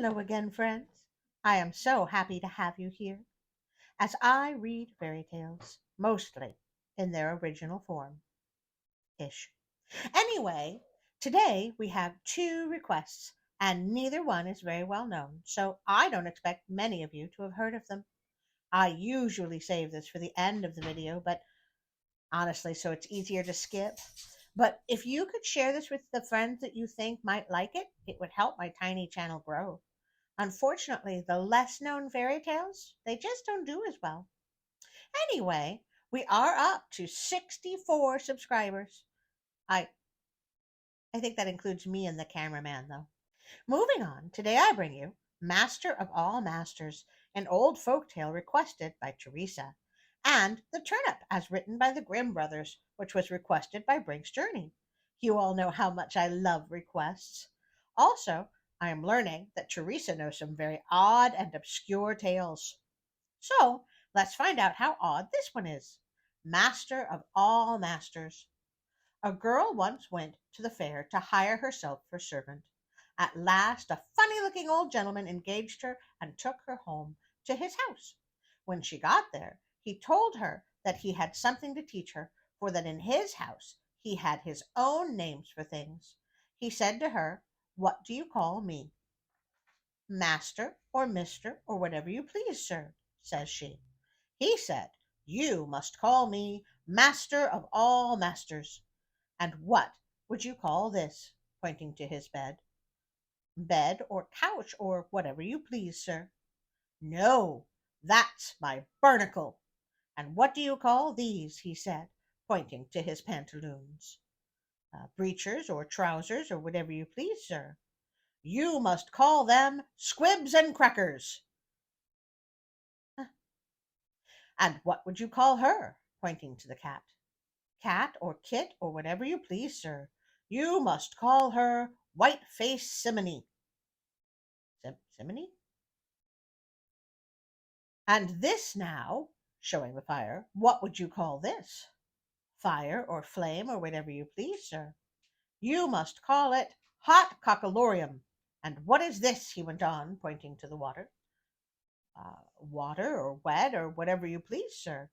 Hello again, friends. I am so happy to have you here as I read fairy tales, mostly in their original form ish. Anyway, today we have two requests, and neither one is very well known, so I don't expect many of you to have heard of them. I usually save this for the end of the video, but honestly, so it's easier to skip. But if you could share this with the friends that you think might like it would help my tiny channel grow. Unfortunately, the less known fairy tales, they just don't do as well. Anyway, we are up to 64 subscribers. I I think that includes me and the cameraman though. Moving on, today I bring you Master of All Masters, an old folk tale requested by Teresa, and The Turnip, as written by the Grimm brothers, which was requested by Brink's Journey. You all know how much I love requests. Also, I am learning that Teresa knows some very odd and obscure tales. So, let's find out how odd this one is. Master of All Masters. A girl once went to the fair to hire herself for servant. At last, a funny looking old gentleman engaged her and took her home to his house. When she got there, he told her that he had something to teach her, for that in his house he had his own names for things. He said to her, "What do you call me?" "Master, or Mister, or whatever you please, sir," says she. He said, "You must call me Master of All Masters." "And what would you call this?" pointing to his bed. "Bed, or couch, or whatever you please, sir." "No, that's my barnacle." "And what do you call these?" he said, pointing to his pantaloons. "Breechers, or trousers, or whatever you please, sir." "You must call them squibs and crackers." "And what would you call her?" pointing to the cat. "Cat, or kit, or whatever you please, sir." "You must call her White Face Simony." Simony? "And this now," showing the fire, "what would you call this?" "Fire, or flame, or whatever you please, sir." "You must call it Hot Cockalorium." "And what is this?" he went on, pointing to the water. Water, or wet, or whatever you please, sir."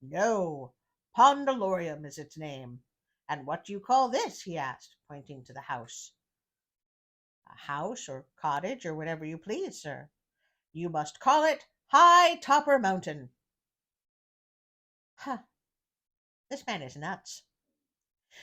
"No, Pondalorium is its name." "And what do you call this?" he asked, pointing to the house. "A house, or cottage, or whatever you please, sir." "You must call it High Topper Mountain." Huh, this man is nuts.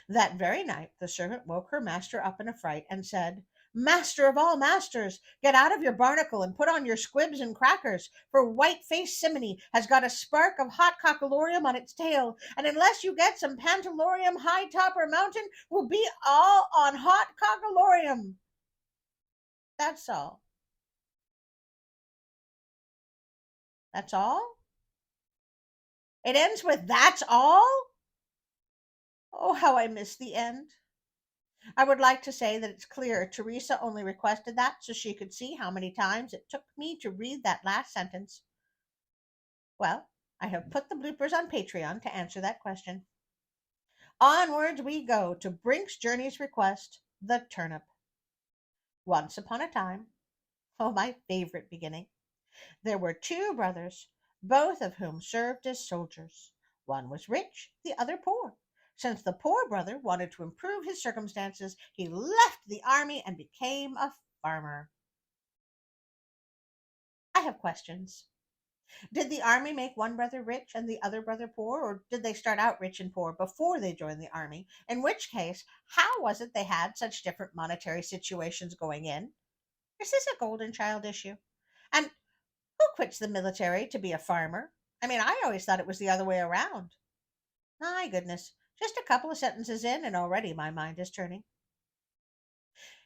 That very night the servant woke her master up in a fright and said, "Master of all masters, get out of your barnacle and put on your squibs and crackers, for White Face Simony has got a spark of hot cockalorium on its tail, and unless you get some Pantalorium, High Topper Mountain will be all on hot cockalorium." That's all. That's all? It ends with "that's all"? Oh, how I miss the end. I would like to say that it's clear Teresa only requested that so she could see how many times it took me to read that last sentence. Well, I have put the bloopers on Patreon to answer that question. Onwards we go to Brink's Journey's request, The Turnip. Once upon a time, oh, my favorite beginning, there were two brothers, both of whom served as soldiers. One was rich, the other poor. Since the poor brother wanted to improve his circumstances, he left the army and became a farmer. I have questions. Did the army make one brother rich and the other brother poor, or did they start out rich and poor before they joined the army? In which case, how was it they had such different monetary situations going in? Is this a golden child issue? And who quits the military to be a farmer? I mean, I always thought it was the other way around. My goodness, just a couple of sentences in, and already my mind is turning.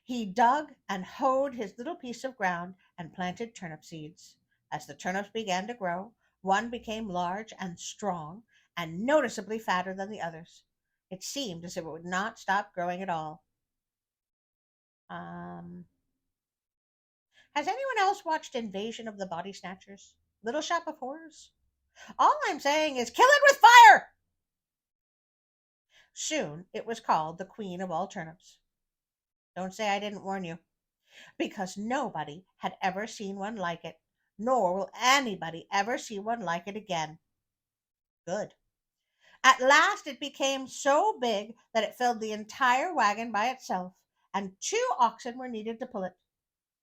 He dug and hoed his little piece of ground and planted turnip seeds. As the turnips began to grow, one became large and strong, and noticeably fatter than the others. It seemed as if it would not stop growing at all. Um, has anyone else watched Invasion of the Body Snatchers? Little Shop of Horrors? All I'm saying is kill it with fire! Soon it was called the Queen of All Turnips. Don't say I didn't warn you. because nobody had ever seen one like it, nor will anybody ever see one like it again. Good. At last it became so big that it filled the entire wagon by itself, and 2 oxen were needed to pull it.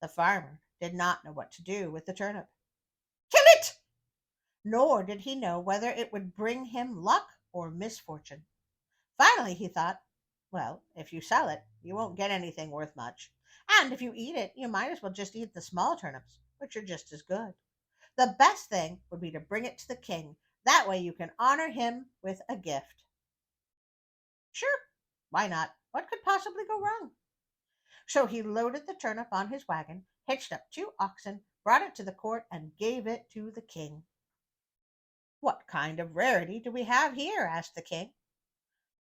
The farmer did not know what to do with the turnip. Kill it! Nor did he know whether it would bring him luck or misfortune. Finally, he thought, well, if you sell it, you won't get anything worth much. And if you eat it, you might as well just eat the small turnips, which are just as good. The best thing would be to bring it to the king. That way you can honor him with a gift. Sure, why not? What could possibly go wrong? So he loaded the turnip on his wagon, hitched up 2 oxen, brought it to the court, and gave it to the king. What kind of rarity do we have here? Asked the king.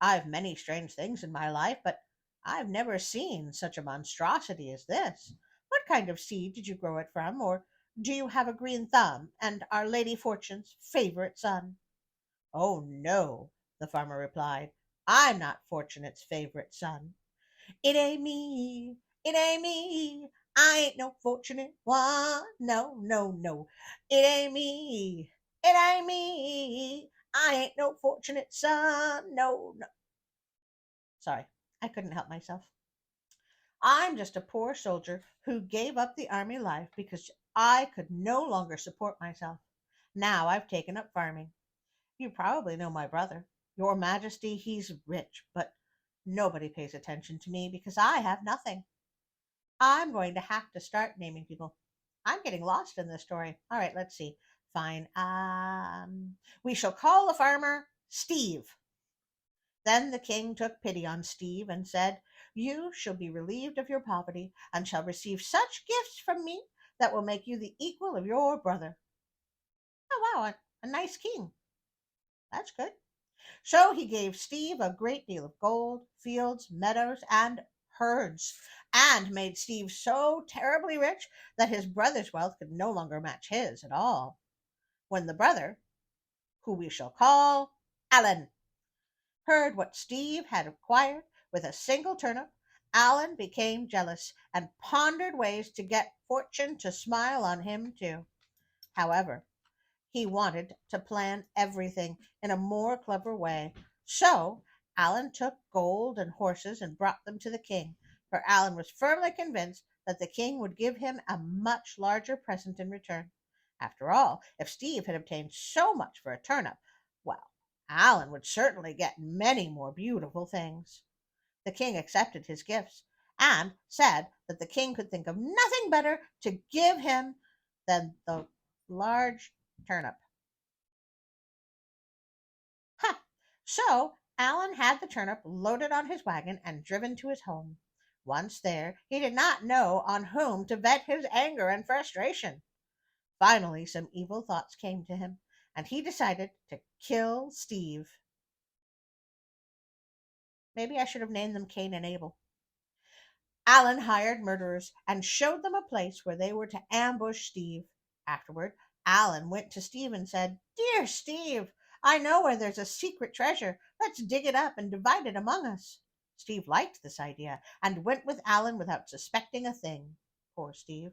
I've many strange things in my life, but I've never seen such a monstrosity as this. What kind of seed did you grow it from? Or do you have a green thumb and are Lady Fortune's favorite son? Oh, no, the farmer replied. I'm not Fortunate's favorite son. It ain't me. It ain't me. I ain't no fortunate one. No, no, no. It ain't me. It ain't me. I ain't no fortunate son. No, no. Sorry, I couldn't help myself. I'm just a poor soldier who gave up the army life because I could no longer support myself. Now I've taken up farming. You probably know my brother. Your Majesty, he's rich, but nobody pays attention to me because I have nothing. I'm going to have to start naming people. I'm getting lost in this story. All right, let's see. Fine. We shall call the farmer Steve. Then the king took pity on Steve and said, you shall be relieved of your poverty and shall receive such gifts from me that will make you the equal of your brother. Oh, wow, a nice king. That's good. So he gave Steve a great deal of gold, fields, meadows, and herds, and made Steve so terribly rich that his brother's wealth could no longer match his at all. When the brother, who we shall call Alan, heard what Steve had acquired with a single turnip, Alan became jealous and pondered ways to get Fortune to smile on him too. However, he wanted to plan everything in a more clever way. So Alan took gold and horses and brought them to the king, for Alan was firmly convinced that the king would give him a much larger present in return. After all, if Steve had obtained so much for a turnip, well, Alan would certainly get many more beautiful things. The king accepted his gifts and said that the king could think of nothing better to give him than the large turnip. Ha! So Alan had the turnip loaded on his wagon and driven to his home. Once there, he did not know on whom to vent his anger and frustration. Finally, some evil thoughts came to him, and he decided to kill Steve. Maybe I should have named them Cain and Abel. Alan hired murderers and showed them a place where they were to ambush Steve. Afterward, Alan went to Steve and said, dear Steve, I know where there's a secret treasure. Let's dig it up and divide it among us. Steve liked this idea and went with Alan without suspecting a thing. Poor Steve.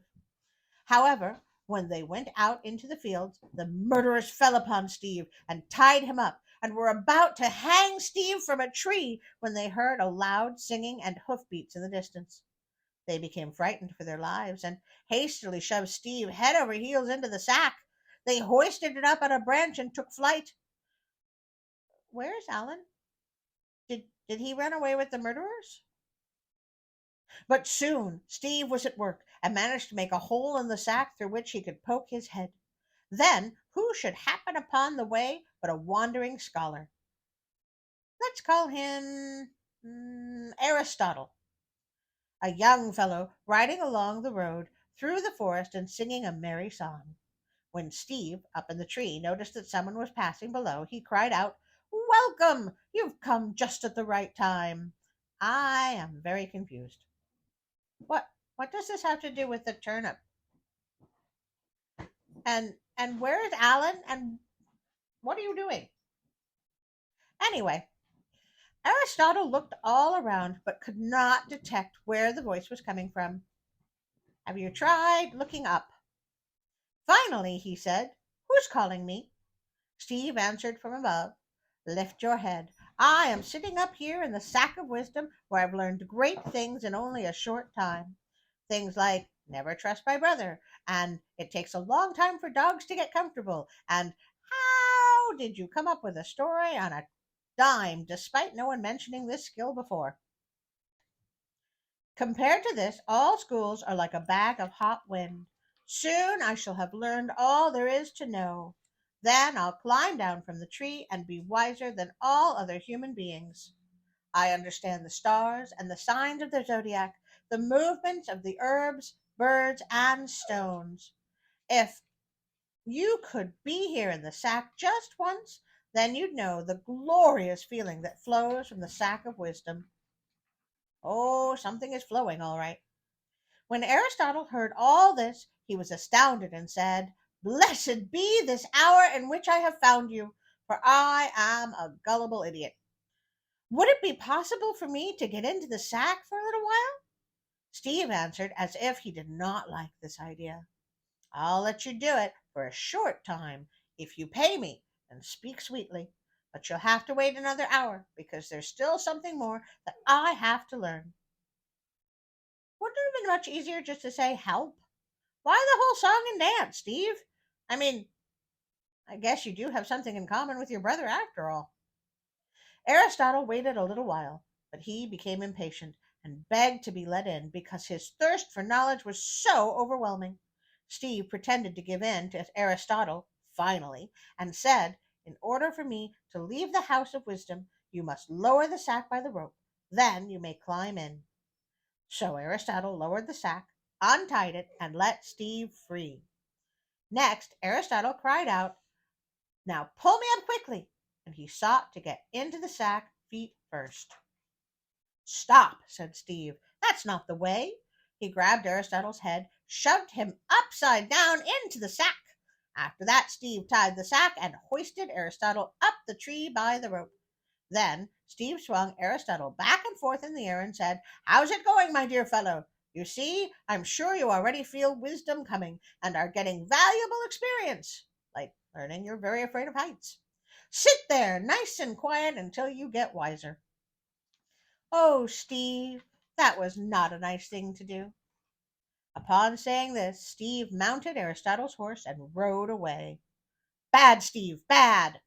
However, when they went out into the fields, the murderers fell upon Steve and tied him up and were about to hang Steve from a tree when they heard a loud singing and hoofbeats in the distance. They became frightened for their lives and hastily shoved Steve head over heels into the sack. They hoisted it up on a branch and took flight. Where's Alan? Did he run away with the murderers? But soon Steve was at work and managed to make a hole in the sack through which he could poke his head. Then who should happen upon the way but a wandering scholar? Let's call him Aristotle, a young fellow riding along the road through the forest and singing a merry song. When Steve, up in the tree, noticed that someone was passing below, he cried out, welcome! You've come just at the right time. I am very confused. What does this have to do with the turnip? And where is Alan? And what are you doing? Anyway, Aristotle looked all around but could not detect where the voice was coming from. Have you tried looking up? Finally, he said, "Who's calling me?" Steve answered from above, "Lift your head. I am sitting up here in the sack of wisdom where I've learned great things in only a short time. Things like never trust my brother, and it takes a long time for dogs to get comfortable, and how did you come up with a story on a dime despite no one mentioning this skill before? Compared to this, all schools are like a bag of hot wind. Soon I shall have learned all there is to know. Then I'll climb down from the tree and be wiser than all other human beings. I understand the stars and the signs of the zodiac, the movements of the herbs, birds, and stones. If you could be here in the sack just once, then you'd know the glorious feeling that flows from the sack of wisdom. Oh, something is flowing, all right. When Aristotle heard all this, he was astounded and said, "Blessed be this hour in which I have found you, for I am a gullible idiot. Would it be possible for me to get into the sack for a little while?" Steve answered as if he did not like this idea. "I'll let you do it for a short time if you pay me and speak sweetly, but you'll have to wait another hour because there's still something more that I have to learn." Wouldn't it have been much easier just to say help? Why the whole song and dance, Steve? I mean, I guess you do have something in common with your brother after all. Aristotle waited a little while, but he became impatient and begged to be let in because his thirst for knowledge was so overwhelming. Steve pretended to give in to Aristotle, finally, and said, "In order for me to leave the house of wisdom, you must lower the sack by the rope. Then you may climb in." So Aristotle lowered the sack, untied it, and let Steve free. Next, Aristotle cried out, "Now pull me up quickly," and he sought to get into the sack feet first. "Stop," said Steve. "That's not the way." He grabbed Aristotle's head, shoved him upside down into the sack. After that, Steve tied the sack and hoisted Aristotle up the tree by the rope. Then Steve swung Aristotle back and forth in the air and said, "How's it going, my dear fellow? You see, I'm sure you already feel wisdom coming and are getting valuable experience, like learning you're very afraid of heights. Sit there nice and quiet until you get wiser." Oh, Steve, that was not a nice thing to do. Upon saying this, Steve mounted Aristotle's horse and rode away. Bad, Steve, bad!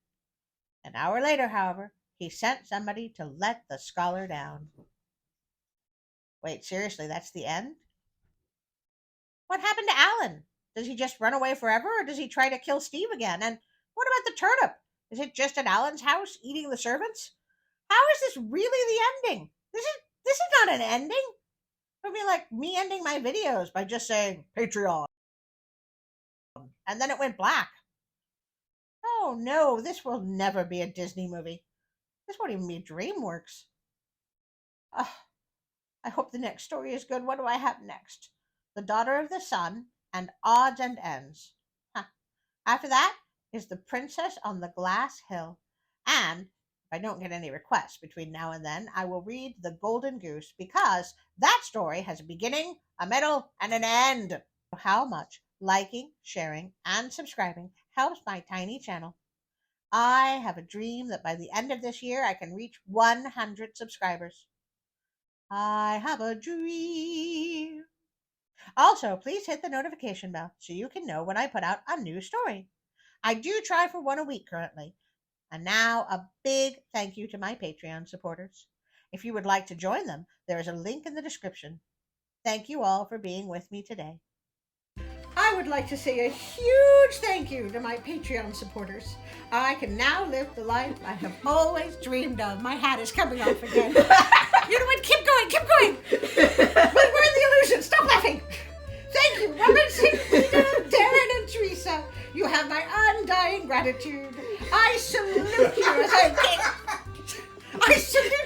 An hour later, however, he sent somebody to let the scholar down. Wait, seriously, that's the end? What happened to Alan? Does he just run away forever, or does he try to kill Steve again? And what about the turnip? Is it just at Alan's house eating the servants? How is this really the ending? This is not an ending. It would be like me ending my videos by just saying Patreon, and then it went black. Oh no, this will never be a Disney movie. This won't even be DreamWorks. Oh, I hope the next story is good. What do I have next? The Daughter of the Sun and Odds and Ends. Huh. After that is The Princess on the Glass Hill. And if I don't get any requests between now and then, I will read The Golden Goose because that story has a beginning, a middle, and an end. How much liking, sharing, and subscribing helps my tiny channel. I have a dream that by the end of this year I can reach 100 subscribers. I have a dream. Also, please hit the notification bell so you can know when I put out a new story. I do try for one a week currently. And now a big thank you to my Patreon supporters. If you would like to join them, there is a link in the description. Thank you all for being with me today. I would like to say a huge thank you to my Patreon supporters. I can now live the life I have always dreamed of. My hat is coming off again. You know what? Keep going, keep going. We're in the illusion. Stop laughing. Thank you, Robinson, Peter, Darren, and Teresa. You have my undying gratitude. I salute you as I salute